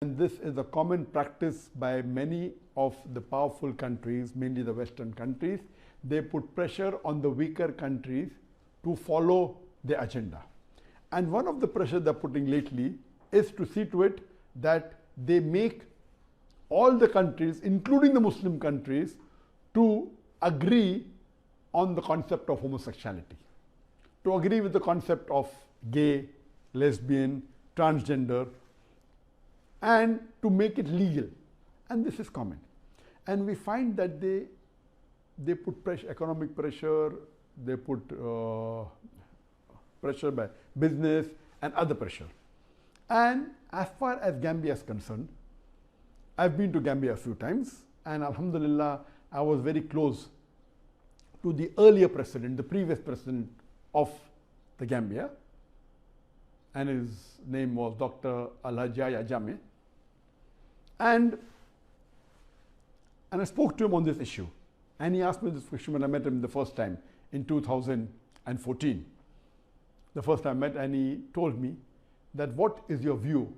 And this is a common practice by many of the powerful countries, mainly the Western countries. They put pressure on the weaker countries to follow their agenda. And one of the pressure they're putting lately is to see to it that they make all the countries, including the Muslim countries, to agree on the concept of homosexuality, to agree with the concept of gay, lesbian, transgender, and to make it legal. And this is common. And we find that they put pressure, economic pressure, they put pressure by business and other pressure. And as far as Gambia is concerned, I've been to Gambia a few times, and alhamdulillah, I was very close to the earlier president, the previous president of the Gambia, and his name was Dr. Al-Hajjaj Jame. And I spoke to him on this issue. And he asked me this question when I met him the first time in 2014. The first time I met, and he told me that what is your view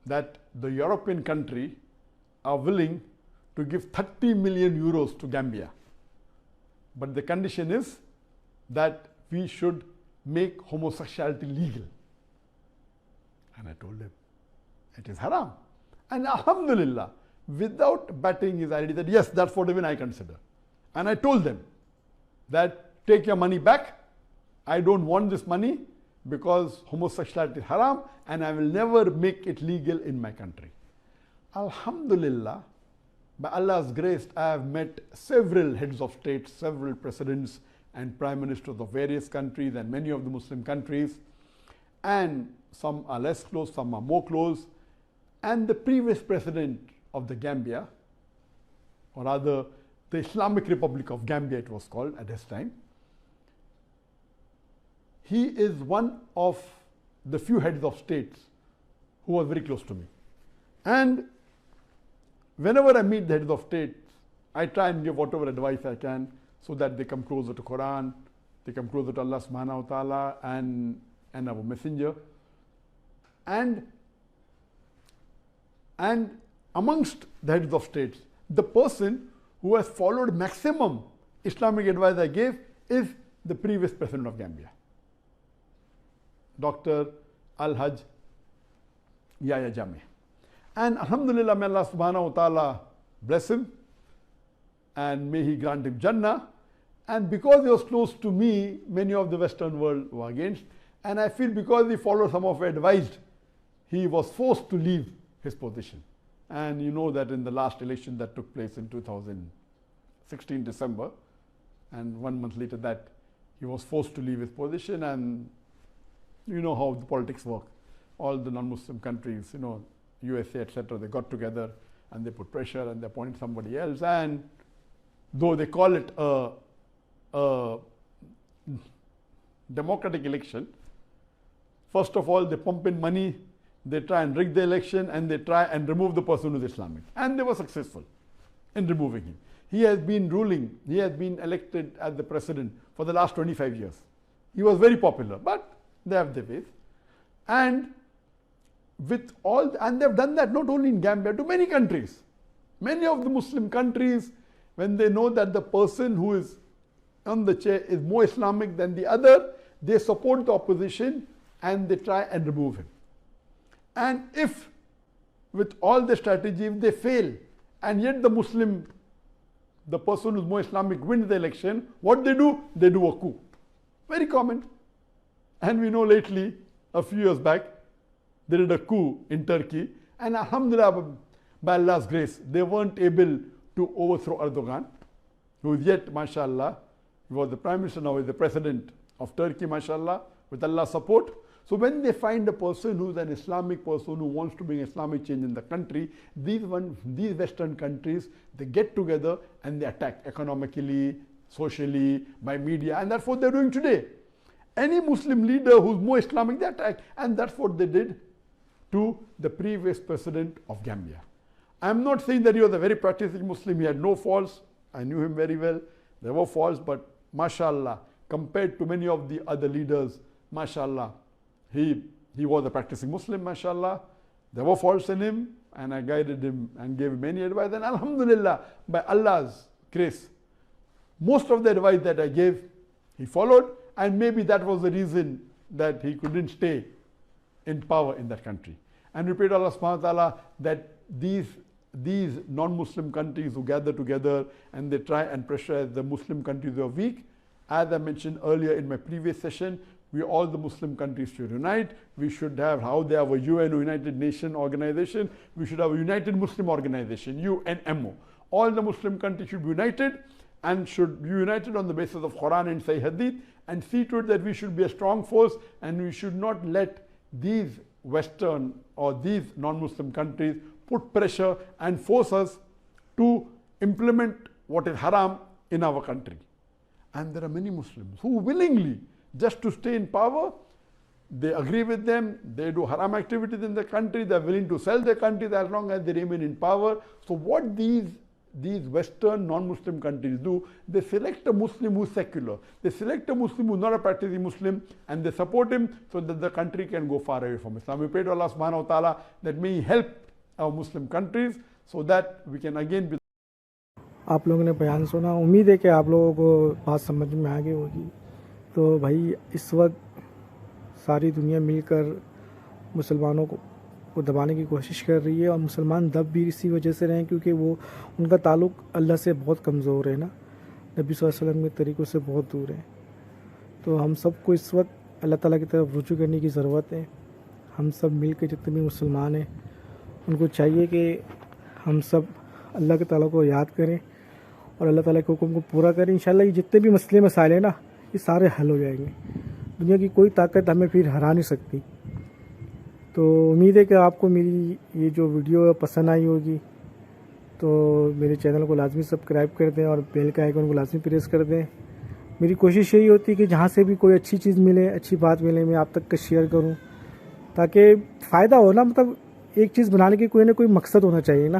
that the European country are willing to give 30 million euros to Gambia. But the condition is that we should make homosexuality legal. And I told him, it is haram. And alhamdulillah, without batting his idea, that yes, that's what even I consider. And I told them that take your money back. I don't want this money because homosexuality is haram and I will never make it legal in my country. Alhamdulillah, by Allah's grace, I have met several heads of state, several presidents and prime ministers of various countries and many of the Muslim countries. And some are less close, some are more close. And the previous president of the Gambia, or rather the Islamic Republic of Gambia it was called at this time, he is one of the few heads of states who was very close to me. And whenever I meet the heads of states, I try and give whatever advice I can so that they come closer to Quran, they come closer to Allah subhanahu wa ta'ala and our messenger. And amongst the heads of states, the person who has followed maximum Islamic advice I gave is the previous president of Gambia, Dr. Al-Hajj Yahya Jammeh. And alhamdulillah, may Allah subhanahu wa ta'ala bless him and may he grant him Jannah. And because he was close to me, many of the Western world were against. And I feel because he followed some of our advice, he was forced to leave his position. And you know that in the last election that took place in 2016 December, and 1 month later that, he was forced to leave his position. And you know how the politics work. All the non-Muslim countries, you know, USA, etc., they got together and they put pressure and they appointed somebody else. And though they call it a democratic election, first of all, they pump in money, they try and rig the election, and they try and remove the person who is Islamic. And they were successful in removing him. He has been ruling, he has been elected as the president for the last 25 years. He was very popular, but they have their ways. And with all, and they've done that not only in Gambia, to many countries. Many of the Muslim countries, when they know that the person who is on the chair is more Islamic than the other, they support the opposition and they try and remove him. And if with all the strategy, if they fail, and yet the Muslim, the person who is more Islamic wins the election, what they do? They do a coup. Very common. And we know lately, a few years back, they did a coup in Turkey, and alhamdulillah, by Allah's grace, they weren't able to overthrow Erdogan, who is yet, mashallah, he was the prime minister, now is the president of Turkey, mashallah, with Allah's support. So when they find a person who is an Islamic person who wants to bring Islamic change in the country, these Western countries, they get together and they attack economically, socially, by media, and that's what they're doing today. Any Muslim leader who's more Islamic, they attack, and that's what they did to the previous president of Gambia. I'm not saying that he was a very practicing Muslim, he had no faults, I knew him very well, there were faults, but mashallah, compared to many of the other leaders, mashallah, he was a practicing Muslim, mashallah, There were faults in him, and I guided him and gave him many advice. And alhamdulillah, by Allah's grace, most of the advice that I gave, he followed, and maybe that was the reason that he couldn't stay in power in that country. And we pray to Allah subhanahu wa ta'ala that these non-Muslim countries who gather together and they try and pressurize the Muslim countries who are weak, as I mentioned earlier in my previous session, all the Muslim countries should unite. We should have, how they have a UN or United Nations organization, we should have a United Muslim Organization, UNMO. All the Muslim countries should be united and should be united on the basis of Quran and Sahih Hadith, and see to it that we should be a strong force, and we should not let these Western or these non-Muslim countries put pressure and force us to implement what is haram in our country. And there are many Muslims who willingly, just to stay in power, they agree with them, they do haram activities in the country, they are willing to sell their countries as long as they remain in power. So what these Western non-Muslim countries do, they select a Muslim who is secular, they select a Muslim who is not a practicing Muslim, and they support him so that the country can go far away from Islam. We pray to Allah subhanahu wa ta'ala that may He help our Muslim countries so that we can again be. آپ لوگوں نے بیان سنا, امید ہے کہ آپ لوگوں کو بات سمجھ میں آ گئی ہوگی. تو بھائی اس وقت ساری دنیا مل کر مسلمانوں کو دبانے کی کوشش کر رہی ہے, اور مسلمان دب بھی اسی وجہ سے رہے ہیں کیونکہ وہ ان کا تعلق اللہ سے بہت کمزور ہے نا, نبی صلی اللہ علیہ وسلم کے طریقوں سے بہت دور ہے. تو ہم سب کو اس وقت اللہ تعالیٰ کی طرف رجوع کرنے کی ضرورت ہے. ہم سب مل کے جتنے بھی مسلمان ہیں ان کو چاہیے کہ ہم سب اللہ کے تعالیٰ کو یاد کریں اور اللہ تعالیٰ کے حکم کو پورا کریں. انشاءاللہ یہ جتنے بھی مسئلے مسائل ہیں نا, یہ سارے حل ہو جائیں گے. دنیا کی کوئی طاقت ہمیں پھر ہرا نہیں سکتی. تو امید ہے کہ آپ کو میری یہ جو ویڈیو پسند آئی ہوگی, تو میرے چینل کو لازمی سبسکرائب کر دیں اور بیل کا آئیکن کو لازمی پریس کر دیں. میری کوشش یہی ہوتی ہے کہ جہاں سے بھی کوئی اچھی چیز ملے, اچھی بات ملے, میں آپ تک کا شیئر کروں تاکہ فائدہ ہو نا. مطلب ایک چیز بنانے کی کوئی نہ کوئی مقصد ہونا چاہیے نا.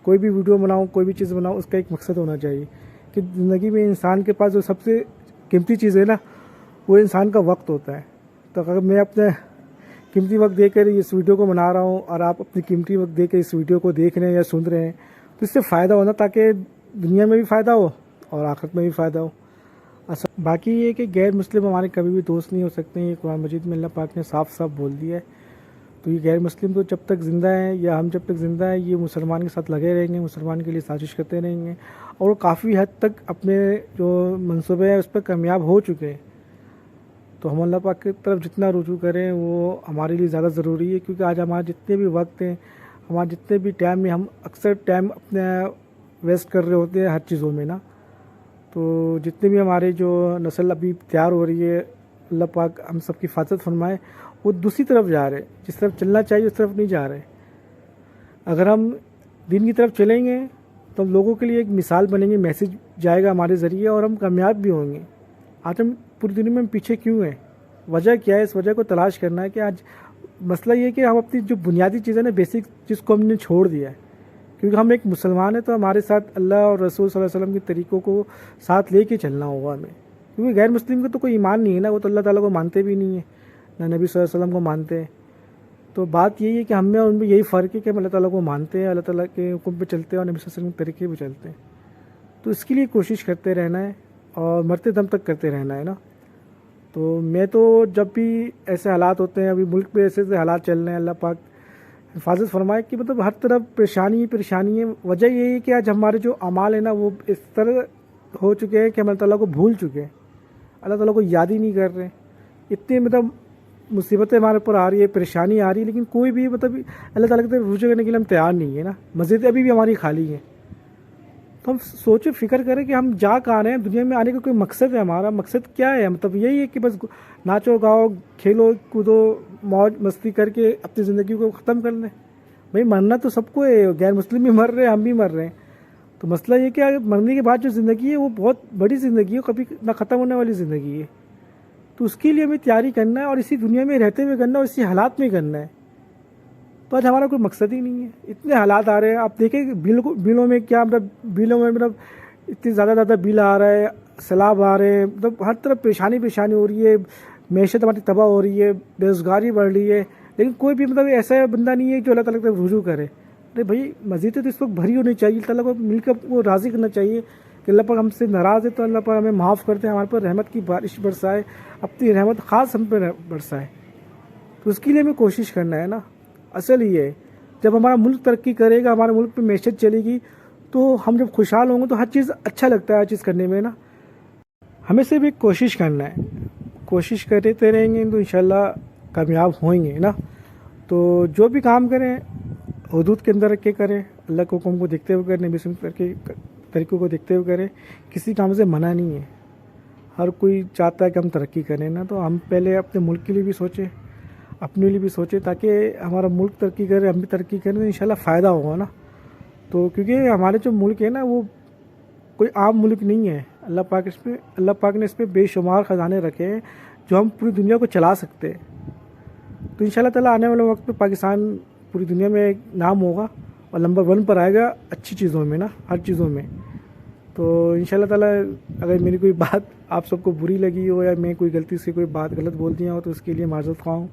کوئی بھی ویڈیو بناؤں, کوئی بھی چیز بناؤں, اس کا ایک مقصد ہونا چاہیے کہ زندگی میں انسان کے پاس جو سب سے قیمتی چیز ہے نا, وہ انسان کا وقت ہوتا ہے. تو اگر میں اپنا قیمتی وقت دے کر اس ویڈیو کو بنا رہا ہوں اور آپ اپنی قیمتی وقت دے کر اس ویڈیو کو دیکھ رہے ہیں یا سن رہے ہیں, تو اس سے فائدہ ہونا تاکہ دنیا میں بھی فائدہ ہو اور آخرت میں بھی فائدہ ہو. باقی یہ کہ غیر مسلم ہمارے کبھی بھی دوست نہیں ہو سکتے ہیں. یہ قرآن مجید میں اللہ پاک نے صاف صاف بول دیا ہے. تو یہ غیر مسلم تو جب تک زندہ ہیں یا ہم جب تک زندہ ہیں, یہ مسلمان کے ساتھ لگے رہیں گے, مسلمان کے لیے سازش کرتے رہیں گے, اور وہ کافی حد تک اپنے جو منصوبے ہیں اس پر کامیاب ہو چکے ہیں. تو ہم اللہ پاک کی طرف جتنا رجوع کریں وہ ہمارے لیے زیادہ ضروری ہے, کیونکہ آج ہمارے جتنے بھی وقت ہیں, ہمارے جتنے بھی ٹائم میں, ہم اکثر ٹائم اپنا ویسٹ کر رہے ہوتے ہیں ہر چیزوں میں نا. تو جتنے بھی ہمارے جو نسل ابھی تیار ہو رہی ہے, اللہ پاک ہم سب کی حفاظت فرمائے, وہ دوسری طرف جا رہے, جس طرف چلنا چاہیے اس طرف نہیں جا رہے. اگر ہم دین کی طرف چلیں گے تو ہم لوگوں کے لیے ایک مثال بنیں گے, میسیج جائے گا ہمارے ذریعے اور ہم کامیاب بھی ہوں گے. آج ہم پوری دنیا میں ہم پیچھے کیوں ہیں, وجہ کیا ہے, اس وجہ کو تلاش کرنا ہے. کہ آج مسئلہ یہ ہے کہ ہم اپنی جو بنیادی چیزیں نا, بیسک چیز کو ہم نے چھوڑ دیا ہے. کیونکہ ہم ایک مسلمان ہیں تو ہمارے ساتھ اللہ اور رسول صلی اللہ علیہ وسلم کے طریقوں کو ساتھ لے کے چلنا ہوگا ہمیں. کیونکہ غیر مسلم کا تو کوئی ایمان نہیں ہے نا, وہ تو اللہ تعالیٰ کو مانتے بھی نہیں ہیں, نہ نبی صلی اللہ علیہ وسلم کو مانتے ہیں. تو بات یہی ہے کہ ہم میں اور ان میں یہی فرق ہے کہ ہم اللہ تعالیٰ کو مانتے ہیں, اللہ تعالیٰ کے حکم پہ چلتے ہیں اور نبی صلی اللہ علیہ وسلم کے طریقے پہ چلتے ہیں. تو اس کے لیے کوشش کرتے رہنا ہے اور مرتے دم تک کرتے رہنا ہے نا. تو میں تو جب بھی ایسے حالات ہوتے ہیں, ابھی ملک پہ ایسے حالات چل رہے ہیں, اللہ پاک حفاظت فرمائے کہ مطلب ہر طرف پریشانی پریشانی ہے. وجہ یہ ہے کہ آج ہمارے جو اعمال ہیں نا, وہ اس طرح ہو چکے ہیں کہ ہم اللہ تعالیٰ کو بھول چکے ہیں, اللہ تعالیٰ کو یاد ہی نہیں کر رہے. اتنی مطلب مصیبتیں ہمارے اوپر آ رہی ہے, پریشانی آ رہی ہے, لیکن کوئی بھی مطلب اللہ تعالیٰ کی طرف رجوع کرنے کے لیے ہم تیار نہیں ہے نا. مسجدیں ابھی بھی ہماری خالی ہیں. تو ہم سوچے فکر کریں کہ ہم جا کہاں رہے ہیں, دنیا میں آنے کا کوئی مقصد ہے, ہمارا مقصد کیا ہے. مطلب یہی ہے کہ بس ناچو گاؤ, کھیلو کودو, موج مستی کر کے اپنی زندگی کو ختم کر لیں. بھائی مرنا تو سب کو ہے, غیر مسلم بھی مر رہے ہیں, ہم بھی مر رہے ہیں. تو مسئلہ یہ کہ مرنے کے بعد جو زندگی ہے وہ بہت بڑی زندگی ہے, کبھی نہ ختم ہونے والی زندگی ہے. تو اس کے لیے ہمیں تیاری کرنا ہے, اور اسی دنیا میں رہتے ہوئے کرنا ہے, اور اسی حالات میں کرنا ہے. تو آج ہمارا کوئی مقصد ہی نہیں ہے. اتنے حالات آ رہے ہیں, آپ دیکھیں بلوں میں کیا مطلب, بلوں میں مطلب اتنی زیادہ بل آ رہا ہے, سیلاب آ رہے ہیں, مطلب ہر طرف پریشانی ہو رہی ہے, معیشت ہماری تباہ ہو رہی ہے, بے روزگاری بڑھ رہی ہے, لیکن کوئی بھی مطلب ایسا بندہ نہیں ہے جو اللہ تعالیٰ کی طرف رجوع کرے. ارے بھائی مسجد تو اس وقت بھری ہونی چاہیے, اللہ تعالیٰ کو مل کر وہ راضی کرنا چاہیے کہ اللہ پاک ہم سے ناراض ہے تو اللہ پاک ہمیں معاف کرتے ہیں, ہمارے پر رحمت کی بارش برسائے, اپنی رحمت خاص ہم پہ برسائے. تو اس کے لیے ہمیں کوشش کرنا ہے نا. اصل یہ ہے جب ہمارا ملک ترقی کرے گا, ہمارے ملک پہ معیشت چلے گی, تو ہم جب خوشحال ہوں گے تو ہر چیز اچھا لگتا ہے, ہر چیز کرنے میں نا. ہمیں صرف ایک کوشش کرنا ہے, کوشش کرتے رہیں گے تو انشاءاللہ کامیاب ہوئیں گے نا. تو جو بھی کام کریں حدود کے اندر رکھ کے کریں, اللہ کے حکم کو دیکھتے ہوئے کریں, نبی صلی اللہ علیہ وسلم کے طریقوں کو دیکھتے ہوئے کریں. کسی کام سے منع نہیں ہے, ہر کوئی چاہتا ہے کہ ہم ترقی کریں نا. تو ہم پہلے اپنے ملک کے لیے بھی سوچیں, اپنے لیے بھی سوچیں, تاکہ ہمارا ملک ترقی کرے, ہم بھی ترقی کریں تو انشاءاللہ فائدہ ہوگا نا. تو کیونکہ ہمارے جو ملک ہے نا وہ کوئی عام ملک نہیں ہے. اللہ پاک نے اس پہ بے شمار خزانے رکھے ہیں جو ہم پوری دنیا کو چلا سکتے ہیں. تو انشاءاللہ تعالیٰ آنے والے وقت میں پاکستان پوری دنیا میں ایک نام ہوگا اور نمبر 1 پر آئے گا اچھی چیزوں میں نا, ہر چیزوں میں. تو انشاءاللہ تعالیٰ اگر میری کوئی بات آپ سب کو بری لگی ہو یا میں کوئی غلطی سے کوئی بات غلط بول دیا ہو تو اس کے لیے معذرت خواہ ہوں.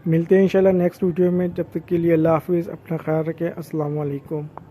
ملتے ہیں انشاءاللہ نیکسٹ ویڈیو میں, جب تک کے لیے اللہ حافظ, اپنا خیال رکھیں. السلام علیکم.